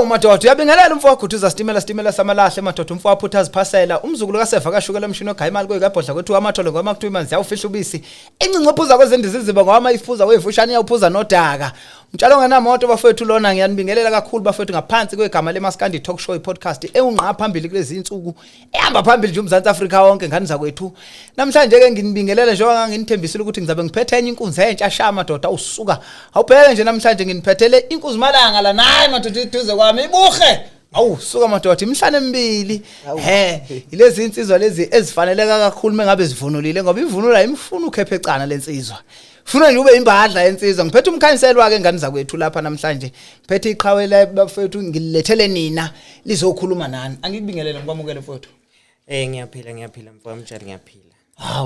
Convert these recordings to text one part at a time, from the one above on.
madoda uyabingelela umfowethu uthi sitimela samalahle madoda umfowethu uthaziphasela umzukulu kaSeva kashukela emshini ogaya imali kwekabhodla kwethu amatholo ngoma kuthiwa imanzi yawufihla ubisi incinci ophuza kwezindizi ziziba ngoma ifuza wevushani yawuphuza nodaka mtshalo ngenamoto bafethu lona ngiyanibingelela kakhulu bafethu ngaphansi kwegama leMaskandi talk show podcast eunqa phambili kulezi insuku ehamba phambili nje uMzantsi Afrika wonke ngani zakwethu namhlanje ke nginibingelela njengoba nginithembisile ukuthi ngizabe ngiphethe enye inkunzi entsha sha madoda usuka awubheke nje namhlanje nginiphethele inkunzi malanga la naye madoda iduze kwami ibuhe awu suka madoda imhlane emibili ilezi insizwa lezi ezifaneleka kakhulu mengabe zivunulile ngoba imvunulo ayimfuna ukhephe ecana lensizwa funa nje ube imbadla yensizwa ngiphethe uMkhanyiselwa ke ngani zakwethu lapha namhlanje ngiphethe iqhawe la bafethu ngilethele nina lizokhuluma nani angikubingelele ngikwamukele mfowethu ngiyaphila mfowethu ngiyaphila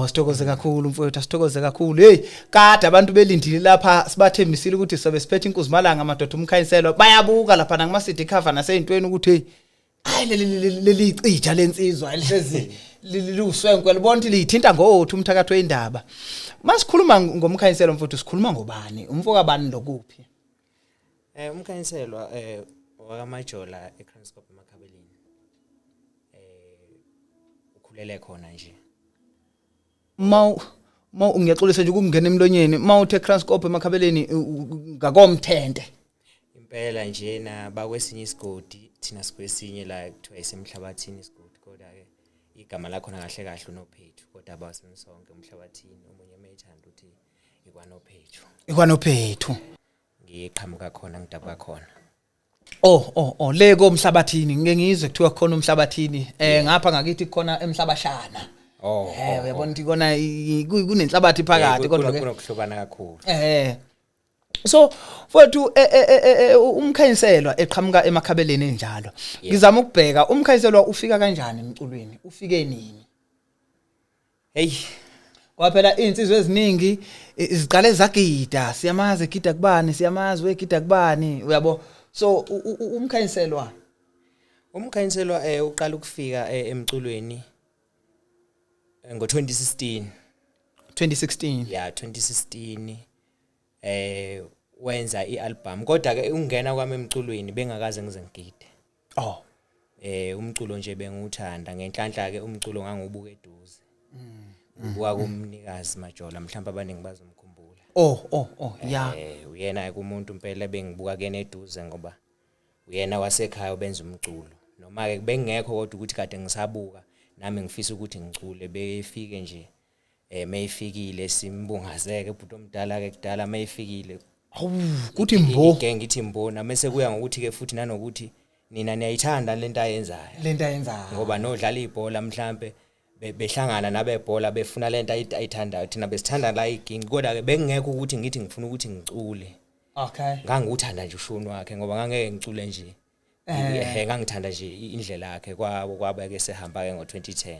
sithokoze kakhulu mfowethu sithokoze kakhulu hey kade abantu belindile lapha sibathembisile ukuthi sobe siphethe inkuzi malanga madoda uMkhanyiselwa bayabuka lapha nakuma-city cover naseyintweni ukuthi hey hayi leli cija lensizwa lihlezi liluswenkwe libona ukuthi lithinta ngothu umthakatho wendaba masikhuluma ngomKhanyiselwa mfowethu sikhuluma ngobani umfoka bani lokuphi uMkhanyiselwa wakaMajola eKranskop eMakhabeleni ukhulele khona nje ngiyaxolisa nje ukungena emlonyeni mawuthe eKranskop eMakhabeleni ngakomthente impela nje na bakwesinye isigodi thina sikwesinye la kuthiwa isemhlabathini isigodi kodwa ke igama lakho kahle kahle uNophethu kodwa abasenisonke emhlabathini omunye mayithanda ukuthi ikwanophethu ngiqhamuka khona ngidabuka khona le komhlabathini ngeke ngizwe kuthiwa khona umhlabathini ngapha ngakithi khona emhlabashana uyabona ukuthi kona kunenhlabathi phakathi kodwa ke kunokuhlobana kakhulu so mfowethu uMkhanyiselwa eqhamuka eMakhabeleni enjalo ngizama ukubheka uMkhanyiselwa ufika kanjani emculweni ufike nini hey kwaphela insizwe eziningi iziqale zagida siyamazi egida kubani siyamazi wegida kubani uyabo so uMkhanyiselwa uqala ukufika emculweni ngo2016 yeah 2016 wenza ialbum kodwa ke ungena kwami emculweni bengakaze ngize ngigide umculo nje benguthanda ngenhlanhla ke umculo ngangubuka eduze ubuka kuMnikazi Majola mhlawumbe abaningi bazomkhumbula yeah uyena kumuntu impela bengibuka kena eduze ngoba uyena wasekhaya ubenza umculo noma ke bengekho kodwa ukuthi kade ngisabuka nami ngifisa ukuthi ngicule befike nje mayifikile simbungazeke ubhuti omdala ke kudala mayifikile kuthi mbo ngithi mbo namase kuya ngokuthi ke futhi nanokuthi nina niyayithanda lento ayenzayo ngoba nodlala ibhola mhlambe behlangana nabebhola befuna lento ayithandayo thina besithanda la igingi kodwa ke bengekho ukuthi ngithi ngifuna ukuthi ngicule ngangikuthanda nje ushuni wakhe ngoba ngangeke ngicule nje ngangithanda nje indlela yakhe kwaba ke sehamba ke ngo2010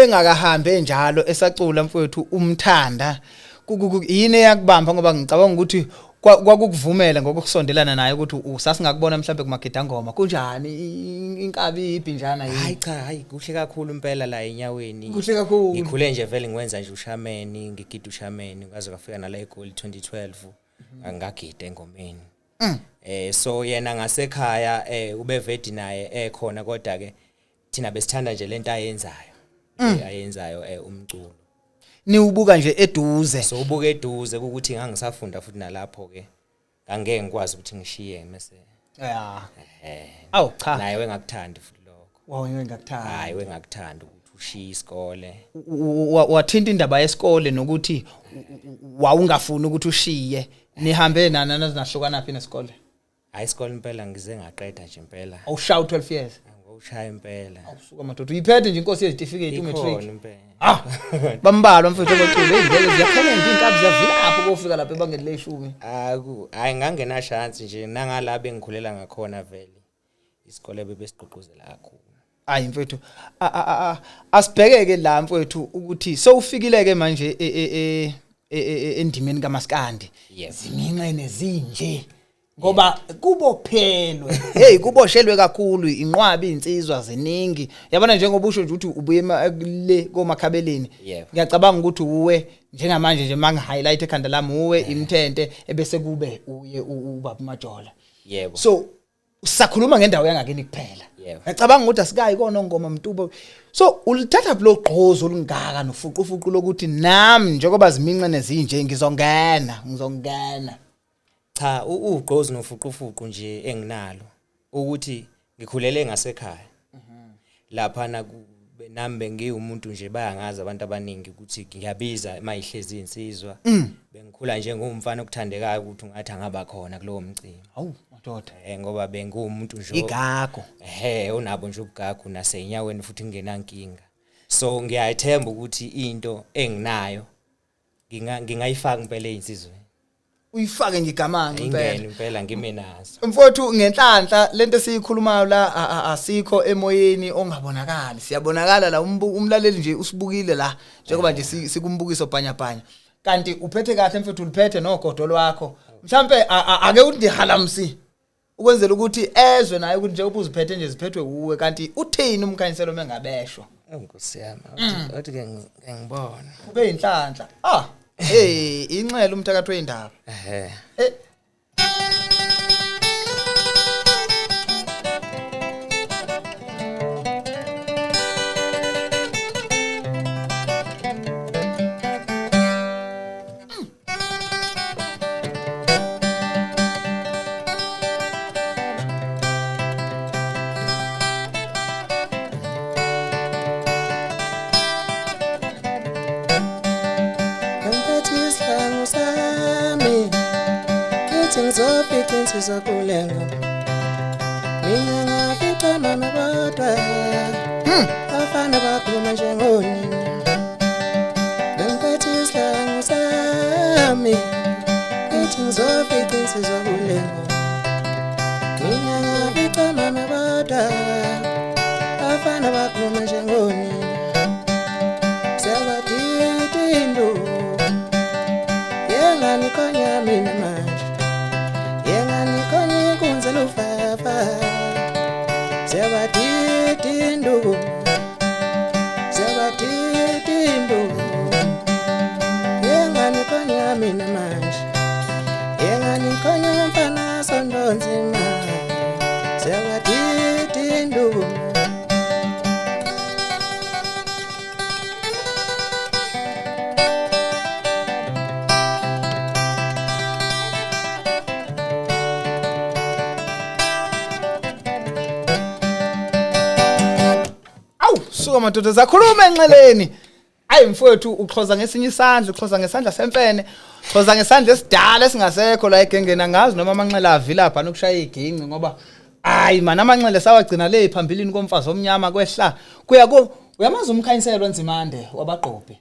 engakahambe njalo esacula mfowethu umthanda yini yakubamba ngoba ngicabanga ukuthi kwakukuvumela ngokusondelana naye ukuthi usasingakubona mhlawumbe kumagida ngoma kunjani inkabi ibhinjana yini hayi kuhle kakhulu impela la enyaweni kuhle kakhulu ngikhule nje vele ngiwenza nje ushameni ngigida ushameni ngaze kwafika nala eGoli 2012 angagida engomeni so yena ngasekhaya ubevedi naye ekhona kodwa ke thina besithanda nje lento ayenzayo umculo niubuka nje eduze so ubuka eduze ukuthi ngangisafunda futhi nalapho ke angeke ngikwazi ukuthi ngishiye mase awu cha naye wengakuthandi futhi lokho wengakuthandi hayi wengakuthandi ukuthi ushiye isikole wathinta indaba yesikole nokuthi wawungafuni ukuthi ushiye nihambe nahlukana phi nesikole hayi isikole impela ngize ngaqeda nje impela awushaya 12 years ushaya impela awusuka madoda uyiphethe nje inkosi yezitifiketi umatric bambalwa mfethu abacule izindleko ziyakhona nje inkabi ziyavilapha ukufika lapha ebangeni leshumi hayi ngangena chance nje nangala bengikhulela ngakhona vele isikole bebesiqoqozela kakhulu hayi mfethu asibhekeke la mfethu ukuthi sowufikileke manje endimeni kaMaskandi ziminqene zinje ngoba kubophelwe kuboshelwe kakhulu inqwabi insizwa ziningi yabona njengoba usho nje ukuthi ubuye le koMakhabeleni ngiyacabanga ukuthi uwe njengamanje nje manga highlight ekhanda lami uwe imthente ebese kube uye ubaba Majola Yebo. So usakhuluma ngendawo yangakini kuphela. Yebo. Ngicabanga ukuthi asikayi kona ngoma mtubo. So ulithatha blogqozo olungaka nofuqufuqu lokuthi nami njengoba zimince nezinje ngizongena. Cha ugqozi nofuqufuqu nje enginalo ukuthi ngikhulele ngasekhaya. Lapha nami bengiwumuntu nje bayangazi abantu abaningi ukuthi ngiyabiza mayihlezi insizwa. Bengikhula nje ngumfana okuthandekayo ukuthi ungathi angaba khona kulowo mcimbi. Hawu madoda. Ngoba bengumuntu nje igago. Unabo nje ubugagu nasenyaweni futhi ngingenankinga. So ngiyayithemba ukuthi into enginayo ngingayifaka impela einsizweni. Uyifake ngigamanga impela ngimenazo. Mfowethu ngenhlanhla lento esiyikhulumayo la asikho emoyeni ongabonakali. Siyabonakala la umlaleli nje usibukile la njengoba nje sikumbukiso bhanyabhanya. Kanti uphethe kahle mfowethu uliphethe nogodo lwakho. Mhlambe ake uthi halamsi ukwenzela ukuthi ezwe naye ukuthi nje ubuziphethe nje ziphethwe kuwe kanti uthini uMkhanyiselwa mengabeshwa. Nkosi yami uthi ke ngibona. Kube inhlanhla. Inxele umthakathi weindaba. Ngizofika insizwa kulengo mina ngafika mama bodwa afana bakhuluma njengonina bemphethe isihlangu sami ngithi ngizofika insizwa kulengo mina ngafika mama bodwa afana bakhuluma njengonina sewadidindo yengani konya mina manje Lufafa Zewadidindo Yengani konya mina manje Yengani konya mfana sondo nzima Zewadidindo Suka madoda zakhuluma enxeleni. Ayi mfowethu uxhoza ngesinye isandla, uxhoza ngesandla semfene, uxhoza ngesandla esidala esingasekho la egengena ngazi noma amanxele avilapha nokushaya iginci ngoba ayi man amanxele sawagcina le phambili komfazi omnyama kwehla. Kuya uyamazi uMkhanyiselwa nzimande wabaqophi.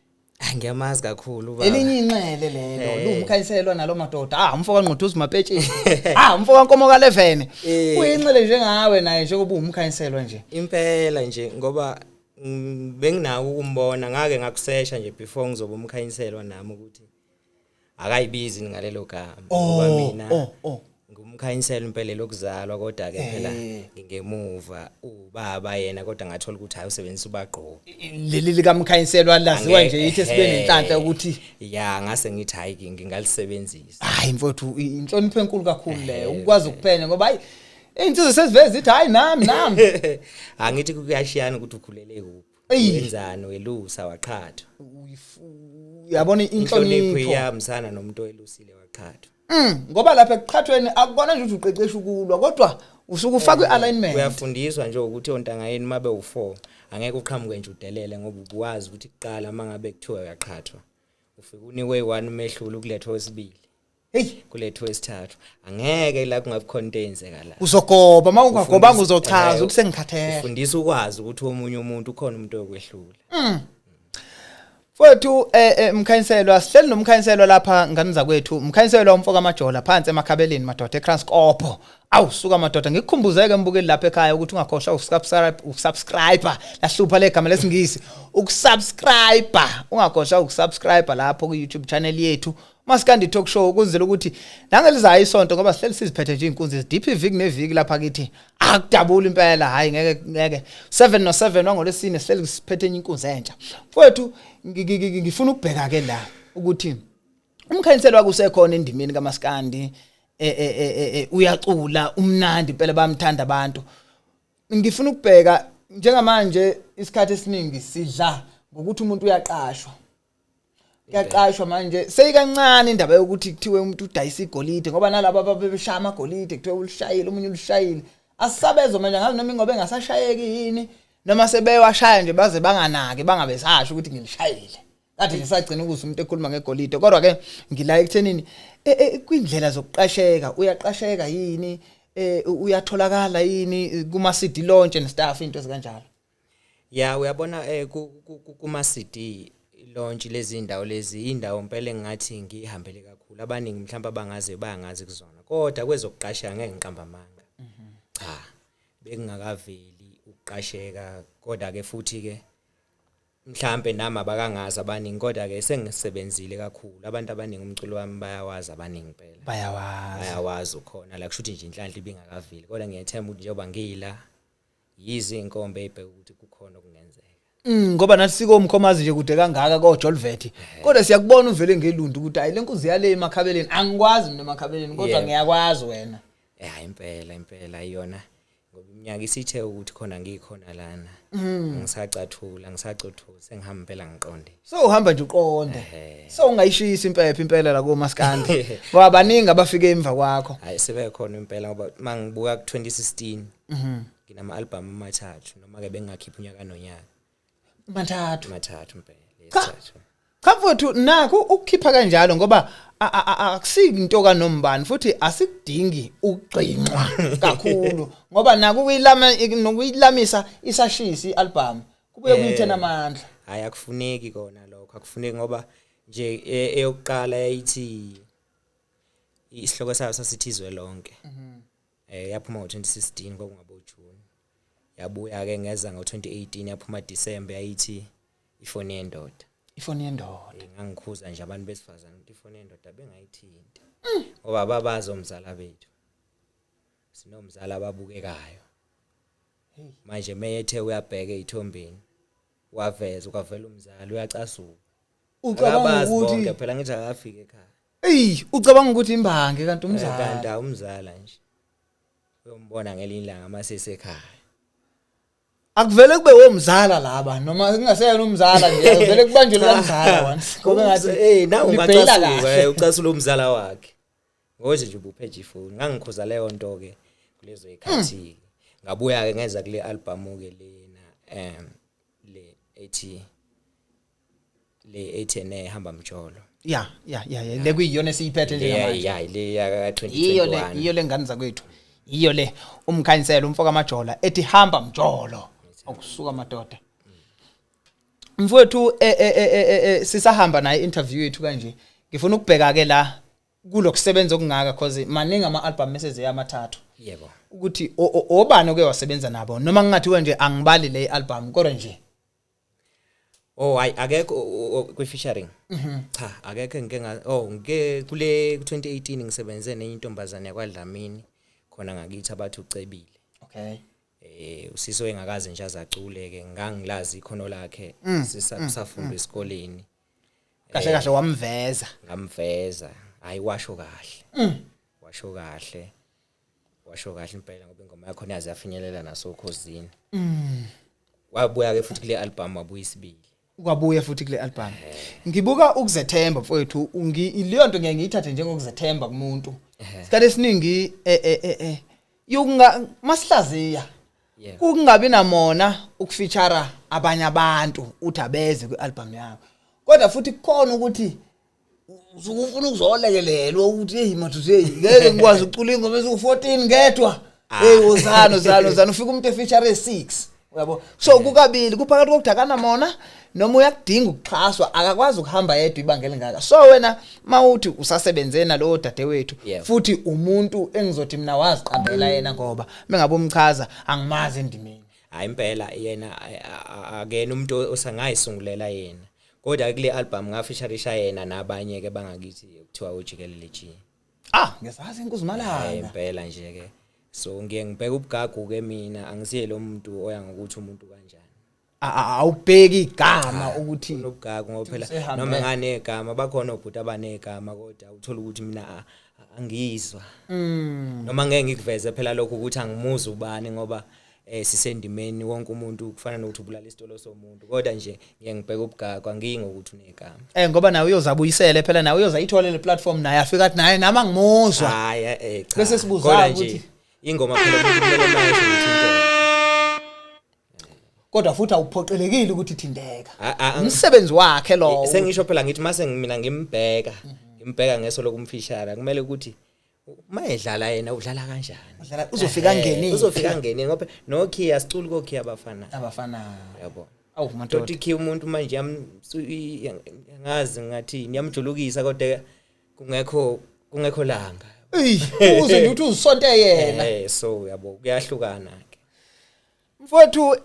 Ngiyamazi kakhulu baba. Elinye inxele lelo, uMkhanyiselwa nalo madoda. Umfoko kaNquthuzi mapetsheni. Umfoko kaNkomo ka11. Uyinxele njengawe naye njengoba uMkhanyiselwa nje. Impela nje ngoba benginawo ukumbona ngake ngakusesha nje before ngizoba uMkhanyiselwa nami ukuthi akayibizi ngalelo gama ngoba mina ngumKhanyiselwa impela lokuzalwa kodwa ke phela ngingemuva ubaba yena kodwa ngathola ukuthi hayi usebenzisa ubaqoqo leli kaMkhanyiselwa laziwa nje yithi sibe nenhlanhla ukuthi ngase ngithi hayi ngingalisebenzisa. Hayi mfowethu inhlonipho enkulu kakhulu leyo ukwazi ukuphenya ngoba hayi insizwe sesiveza ithi hayi nami angithi kuyashiyana ukuthi ukhulele kuphi wenzani welusa waqhathwa uyabona inhlonipho iyamsana nomuntu owelusile waqhathwa ngoba lapha ekuqhathweni akubona nje ukuthi uqeqesha ukulwa kodwa usuke ufaka ialignment uyafundiswa nje ukuthi ontangayeni mabe u4 angeke uqhamuke nje udelele ngoba ukwazi ukuthi kuqala mangabe kuthiwa uyaqhathwa ufike unikwe 1 mehlulo kulethwa wesibili kulethwa wesithathu angeke la kungabi contentenzeka la uzogoba mawungagobanga uzochaza ukuthi sengikhathele ufundisa ukwazi ukuthi omunye umuntu ukhona umuntu okwehlula Fethu uMkhanyiselwa sihleli noMkhanyiselwa lapha ngani kwethu uMkhanyiselwa umfoka Majola phansi eMakhabeleni madoda eKranskop suka madoda ngikukhumbuzeke mbukeli lapha ekhaya ukuthi ungakhohlwa ukusubscribe lahlupha legama lesingisi ukusubscribe ungakhohlwa ukusubscribe lapho ku YouTube channel yethu Maskandi Talk Show ukwenzela ukuthi nangelizayo isonto ngoba sihleli siziphethe nje inkunzi deep iviki neviki lapha kithi akudabula impela hayi ngeke 7 no 7 wangolesine sihleli siphethe inkunzi entsha mfowethu ngifuna ukubheka ke la ukuthi uMkhanyiselwa kusekhona endimeni kaMaskandi uyacula umnandi impela bamthanda abantu. Ngifuna ukubheka njengamanje isikhathi esiningi sidla ngokuthi umuntu uyaqashwa. Uyaqashwa manje seyikancane indaba yokuthi kuthiwe umuntu udayisa igolide ngoba nalabo ababeshaya amagolide kuthiwe ulishayile omunye ulishayile. Asisabezo manje ngazi noma ingobe engasashayeki yini noma sebewashaya nje baze banganaki bangabesasho ukuthi ngilishayile. Kade nje sagcina ukuthi umuntu ekhuluma ngegolide kodwa ke ngila ekuthenini kwindlela zokuqasheka uyaqasheka yini uyatholakala yini kuma CD launch and stuff into ezikanjalo. Ya uyabona kuma CD launch lezi indawo lezi indawo impela engathi ngihambele kakhulu abaningi mhlawumbe abangaze bayangazi kuzona kodwa kwezokuqasheka ngeke ngiqamba amanga. Cha bekungakaveli ukuqasheka kodwa ke futhi ke mhlambe nami abakangazi abaningi kodwa ke sengisebenzile kakhulu abantu abaningi umculo wami bayawazi abaningi impela bayawazi ukhona la kushuthi nje inhlanhla ibingakaveli kodwa ngiyethemba ukuthi njengoba ngila yizi inkombe ebheka ukuthi kukhona okungenzeka ngoba nasiko uMkhanyiselwa nje kude kangaka koJolvet kodwa siyakubona uvele ngelundu ukuthi hayi lenkuzi yale eMakhabeleni angikwazi mina eMakhabeleni kodwa ngiyakwazi wena impela iyona ngoba iminyaka isithe ukuthi khona ngikhona lana ngisacathula ngisacothuza sengihamba impela ngiqonde so uhamba nje uqonde so ungayishisa impela la ko Maskandi ngoba baningi abafike emva kwakho hayi sebekhona impela ngoba mangibuka ku 2016 nginama album amathathu noma ke bengakhipha unyaka nonyaka mathathu impela lesithathu Kamfowethu nakho ukukhipha kanjalo ngoba akusiki into kaNombani futhi asikudingi ukugcinwa kakhulu ngoba nakho nokuyilamisa isashisi ialbum kubuye kuyithena amandla hayi akufuneki kona lokho akufuneki ngoba nje eyokuqala yayithi isihloko sayo sasithizwe lonke yaphuma ngo2016 kwakungabo June yabuya ke ngeza ngo2018 yaphuma December yayithi ifoni yendoda ngangikhuza nje abantu besifazana ukuthi ifoni yendoda bengayithinti ngoba babazi omzala bethu sinomzala ababukekayo manje mayethe uyabheka ezithombeni ukavela umzala uyacasuka ucabanga ukuthi bonke phela ngithi akafike ekhaya ucabanga ukuthi imbange kanti umzala umzala nje uyombona ngelinye ilanga masesekhaya akuvele kube womzala laba noma kungaseyona umzala nje akuvele kubanjwe lo mzala once ngoba ngathi nawu ungacasuka ucasula umzala wakhe ngoje nje ubupheje ifoni ngangikhuza leyo nto ke kulezo ikhathi ngabuya ke ngeza kule album ke lena le ethi naye hamba Majola ya le kuyiyona esiyiphethe njengamanje le ya 2021 iyo le ngane zakwethu iyo le uMkhanyiselwa umfoka Majola ethi hamba Majola okusuka madoda mfowethu sisahamba naye interview yethu kanje ngifuna ukubheka ke la kulokusebenza okungaka cause maningi ama album message yamathathu yebo ukuthi obani oke wasebenza nabo noma ngingathiwa nje angibali le album kodwa nje hayi akekho kwi featuring cha akekho ngeke kule 2018 ngisebenze nenye intombazane yakwaDlamini khona ngakithi abathi ucebile okay usiso engakaze nje azacule-ke ngangilazi ikhono lakhe sisafunda esikoleni kahle wamveza ngamveza hayi washo kahle impela ngoba ingoma yakho yazi yafinyelela nasokhosini wabuya-ke futhi kule album wabuya isibili ukwabuya futhi kule album ngibuka ukuzethemba mfowethu leyo nto ngeke ngiyithathe njengokuzethemba kumuntu isikhathi esiningi masihlaziya kungabi namona ukufeature abanye abantu uthi abeze kwialbum yakho kodwa futhi kukhona ukuthi uzufuna ukuzolekelelwa ukuthi hey mathuze ngeke ngikwazi ukucula ingoma ezu14 ngedwa uzano ufika umuntu efeature 6 uyabo so kukabili kuphakathi kokudakana mona noma uyakudinga ukuxhaswa akakwazi ukuhamba yedwa ibanga elingaka so wena mawuthi usasebenze nalo dadewethu futhi umuntu engizothi mina waziqambela yena ngoba mengabe umchaza angimazi endimeni hayi impela yena akena umuntu osangayisungulela yena kodwa kule album ngafeatureisha yena nabanye ke bangakithi kuthiwa ujikelele G ngesazi inkuzimalanga impela nje ke so ngiye ngibheka ubugagu ke mina angisiye lo muntu oya ngokuthi umuntu kanjani awubheki igama ukuthi ubugagu ngoba phela noma ngane igama bakhona obhuti abanegama kodwa uthola ukuthi mina angizwa noma ngeke ngikuveze phela lokho ukuthi angimuzi ubani ngoba sisendimeni wonke umuntu kufana nokuthi ubulala isitolo somuntu kodwa nje ngiyengibheka ubugagwa ngingokuthi unegama ngoba nawe uyozabuyisela phela nawe uyozayithola le platform naye afika athi naye nama ngimuzwa hayi cha bese sibuza ukuthi ingoma phela kumele manje ngithinteke kodwa futhi awuphoqelekile ukuthi ithindeka umsebenzi wakhe lo sengisho phela ngithi mase mina ngimbheka ngeso lokumfishara kumele ukuthi mayedlala yena udlala kanjani uzofika ngene ngoba noKhiya sicula koKhiya abafana yabo madoda Khiya umuntu manje ngazi ngathi niyamjulukisa kodwa kungekho langa uze ngithi uzisonte yena so yabo kuyahlukana ke mfowethu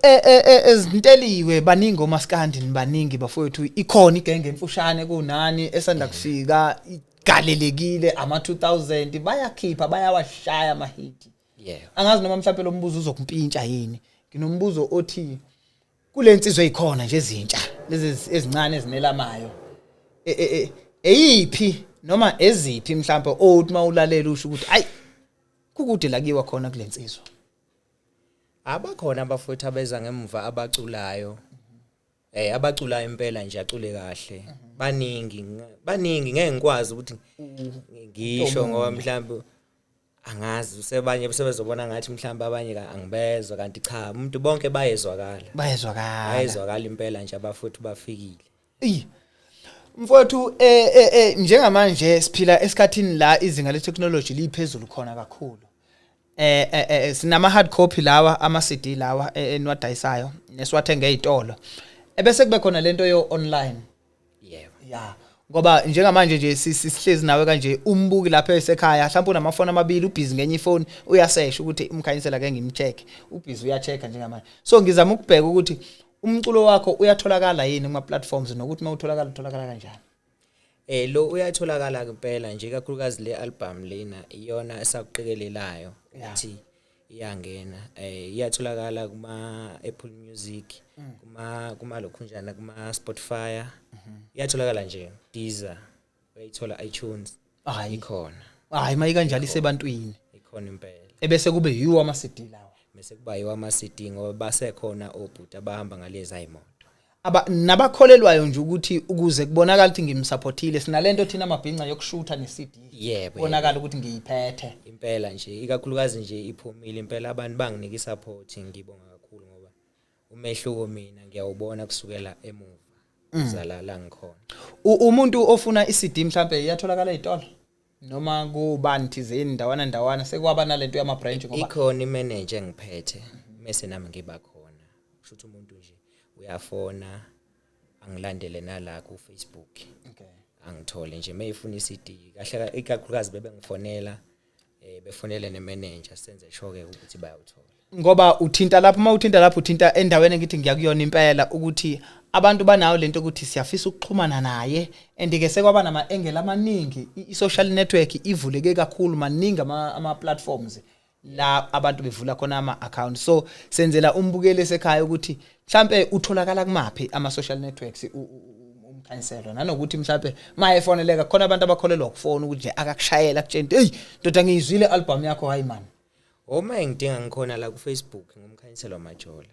ezinteliwe baningi oMaskandi nibaningi bafowethu ikhono igenge emfushane kunani esanda kufika galelekile ama 2000 bayakhipha bayawashaya amahiti angazi noma mhlawumbe lo mbuzo uzokumpintsha yini nginombuzo othi kule nsizwa eyikhona nje ezintsha lezi ezincane ezinelamayo eyiphi noma eziphi mhlawumbe othi mawulalela usho ukuthi hayi kukude lakiwa khona kule nsizwa abakhona abafowethu abeza ngemuva abaculayo abaculayo impela nje acule kahle baningi ngeke ngikwazi ukuthi ngisho ngoba mhlawumbe angazi usebanye sebezobona ngathi mhlawumbe abanye angibezwa kanti cha umuntu bonke bayezwakala impela nje abafowethu bafikile mfowethu njengamanje siphila esikhathini la izinga le technology liphezulu khona kakhulu sinama hard copy lawa ama CD lawa enwadayisayo nesiwathenga ezitolo ebese kube khona lento yo online ngoba njengamanje nje sihlezi nawe kanje umbuki lapha esekhaya mhlawumbe unamafoni amabili ubhizi ngenye ifoni uyasesha ukuthi uMkhanyiselwa ke ngimcheck ubhizi uyachecka njengamanje so ngizama ukubheka ukuthi umculo wakho uyatholakala yini kuma platforms nokuthi mawutholakala kanjani lo uyatholakala kuphela nje kakhulukazi le album lena iyona esakuqikelelayo ukuthi iyangena iyatholakala kuma Apple Music kuma lokhunjana kuma Spotify iyatholakala nje Deezer uyayithola iTunes ikhono hayi mayikanjalo isebantwini ikhono impela ebese kube yiwo ama CD lawa bese kuba yiwo ama CD ngoba basekhona obhuti abahamba ngalezi ayimoto nabakholelwayo nje ukuthi ukuze kubonakala ukuthi ngimsupportile sinalento thina amabhinca yokushutha ne-CD bonakala ukuthi ngiyiphethe impela nje ikakhulukazi nje iphumile impela abantu banginika isupport ngibonga kakhulu ngoba umehluko mina ngiyawubona kusukela emuva uzalala ngikhona umuntu ofuna i-CD mhlambe iyatholakala ezitolo noma kubani thizeni ndawana sekwaba nalento yama branch ngoba ikhona imanager engiphethe mase nami ngiba khona kushuthi umuntu nje uyafona angilandele nala ku Facebook angithole nje mayifuna iCD kahle ikakhulukazi bebengifonela befonele nemanager senze sure ukuthi bayawuthola ngoba uthinta lapho mawuthinta lapho uthinta endaweni ngithi ngiyakuyona impela ukuthi abantu banayo lento ukuthi siyafisa ukuxhumana naye andike sekwaba nama angle amaningi i-social network ivuleke kakhulu maningi ama platforms la abantu bevula khona ama accounts so senzela umbukele esekhaya ukuthi mhlambe utholakala kumaphi ama social networks uMkhanyiselwa nanokuthi mhlambe mayefoneleka khona abantu abakholelwa ukufona ukuthi nje akakushayela kutshela hey ndoda ngiyizwile album yakho hayi man uma ngidinga ngikhona la ku Facebook ngumKhanyiselwa Majola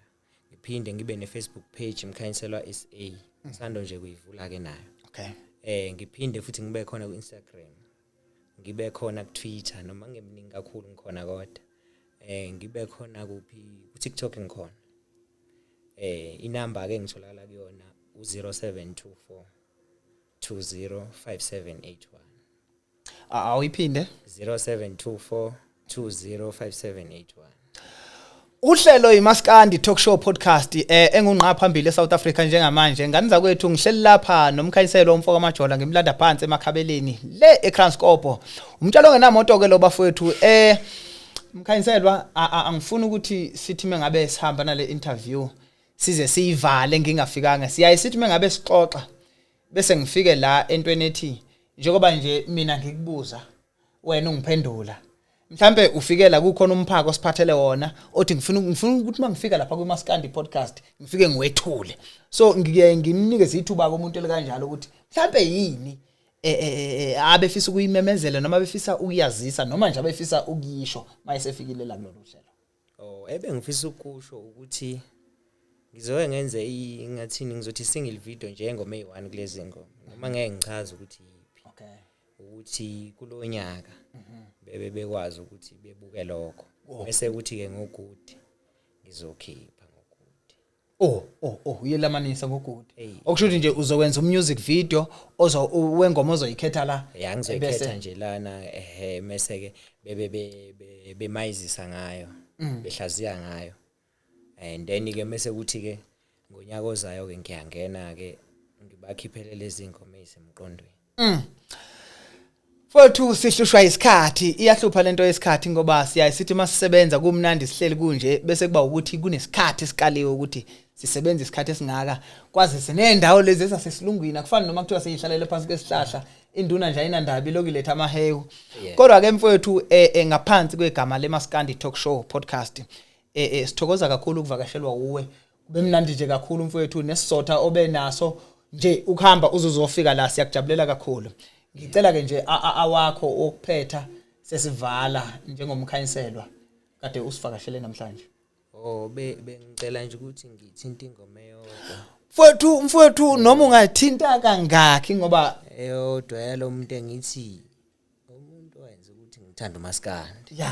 ngiphinde ngibe ne Facebook page uMkhanyiselwa SA sando nje kuyivula ke nayo ngiphinde futhi ngibe khona ku Instagram ngibe khona ku Twitter noma ngemningi kakhulu ngikhona kodwa ngibe khona kuphi ku TikTok ngikhona inamba ke ngitholakala kuyona u0724 205781 awuyiphinde 0724 205781 uhlelo iMaskandi talk show podcast engunqa phambili eSouth Africa njengamanje ngani kwethu ngihleli lapha noMkhanyiselwa umfoko kaMajola ngimlanda phansi eMakhabeleni le eKranskop umtshalo ngenamoto ke lo bafowethu Mkhanyiselwa angifuni ukuthi sithi mengabe sihamba nale interview size siyivale ngingafikanga siyaye sithi mengabe sixoxa bese ngifike la entweni ethi njengoba nje mina ngikubuza wena ungiphendula mhlambe ufike la kukhona umphako osiphathele wona othi ngifuna ukuthi mangifika lapha kwiMaskandi podcast ngifike ngiwethule so ngike ngimnikeze ithuba komuntu elikanjalo ukuthi mhlambe yini abefisa ukuyimemezela noma befisa ukuyazisa noma nje abefisa ukuyisho mayesefikile la kulolu hlelo? Ngifisa ukusho ukuthi ngizoke ngenze ngathini ngizothi single video njengoma eyi1 kulezi ngoma noma ngeke ngichaze ukuthi yipi. Ukuthi kulonyaka bekwazi ukuthi bebuke lokho bese kuthi ke ngogudi ngizokhipha ngogudi. Uyelamanisa ngogudi. Okusho nje uzokwenza music video wengoma ozoyikhetha la. Ngizoyikhetha nje lana mase ke bemayizisa ngayo behlaziya ngayo. And then ke mase kuthi ke ngonyaka ozayo ke ngiyangena ke ngibakhiphele lezi ingoma ezisemqondweni. Fothu sihlushwa isikhathi iyahlupha lento yesikhathi ngoba siyayisithi masisebenza kumnandi sihleli kunje bese kuba ukuthi kunesikhathi esikaliwe ukuthi sisebenza isikhathi esingaka kwazi sinendawo lezi esasesilungwini akufani noma kuthiwa siyihlalele phansi kwesihlahla induna nje ayinandaba ilokuletha amahewu. Kodwa ke mfowethu ngaphansi kwegama leMaskandi Talk Show podcast sithokoza kakhulu ukuvakashelwa uwe kube mnandi nje kakhulu mfowethu nesizotha obenaso nje ukuhamba uzozofika la siyakujabulela kakhulu. Ngicela ke nje awakho okuphetha sesivala njengoMkhanyiselwa kade usivakashele namhlanje. Bengicela nje ukuthi ngithinta ingoma eyodwa. Mfowethu noma ungathinta kangaki ngoba eyodwa yalo muntu engithi umuntu owenza ukuthi ngithanda uMaskandi.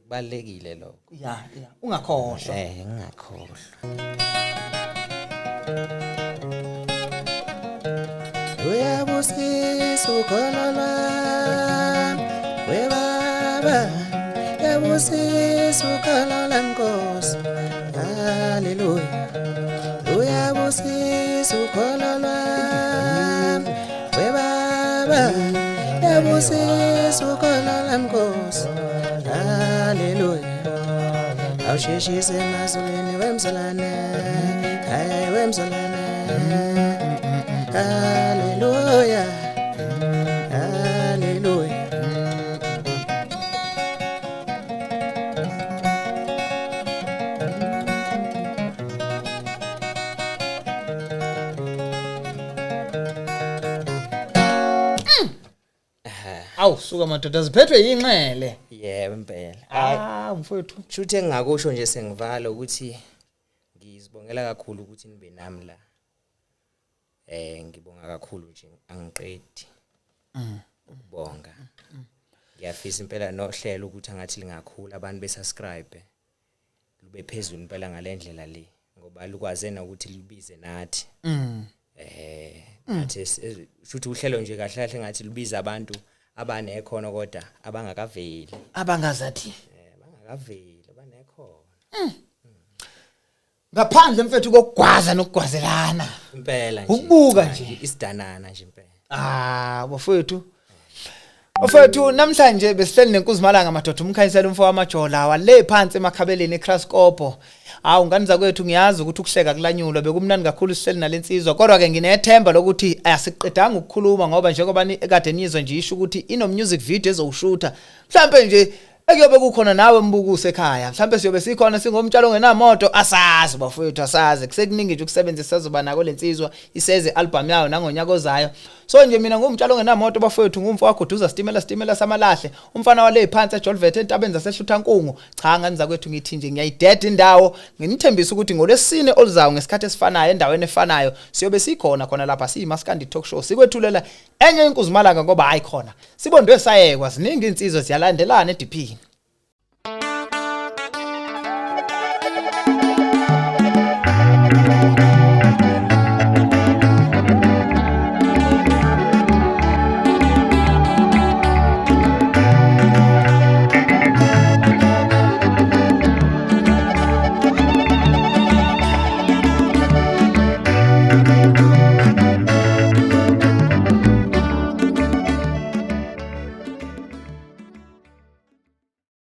Kubalekile lokho. Ungakhohlwa. Ngingakhohlwa. Uyabusisa ukholo lwami webaba yabusisa ukholo lwami Nkosi haleluya. Uyabusisa ukholo lwami webaba yabusisa ukholo lwami Nkosi haleluya. Awusheshise emazulwini wemzalane hayi wemzalane. Hallelujah, hallelujah. Suka madoda ziphethwe yinxele. Impela. Mfowethu. Shuthe engingakusho nje sengivala ukuthi ngizibongela kakhulu ukuthi nibe nami la. Ngibonga kakhulu nje angiqedi ukubonga. Ngiyafisa impela nohlelo ukuthi angathi lingakhulu abantu besubscribe lube phezulu impela ngalendlela le ngoba lukwazena ukuthi libize nathi. Nathi futhi uhlelo nje kahle kahle ngathi libiza abantu abanekhono kodwa abangakaveli. Abangazathi abangakaveli abanekhono. Ngaphandle mfethu kokugwaza nokugwazelana. Impela nje. Ukubuka nje isidanana nje impela. Bafowethu namhlanje besihleli nenkuzimalanga madoda uMkhanyiselwa umfo waMajola wale phansi eMakhabeleni eKranskop. Ngani zakwethu ngiyazi ukuthi ukuhleka kulanyulwa bekumnandi kakhulu sihleli nalensizwa kodwa ke nginethemba lokuthi ayasiqedanga ukukhuluma ngoba njengoba ekade nizwe nje isho ukuthi ino music video ezowushutha mhlambe nje ekuyobe kukhona nawe mbukuse ekhaya mhlambe siyobe sikhona singomtshalo ongenamoto asazi bafowethu asazi kusekuningi nje ukusebenzisa sazoba nako lensizwa iseze album yayo nangonyaka ozayo. So nje mina ngumtshalo ongenamoto bafowethu ngumfo wakho duza sitimela samalahle umfana wale phansi eJolvet entabeni zaseHluthankungu. Cha ngani zakwethu ngithi nje ngiyayideda indawo nginithembisa ukuthi ngolesine oluzayo ngesikhathi esifanayo endaweni efanayo siyobe sikhona khona lapha siyiMaskandi Talk Show sikwethulela enye inkuzimalanga ngoba hayi khona sibondwe sayekwa ziningi insizwa ziyalandelana eDP.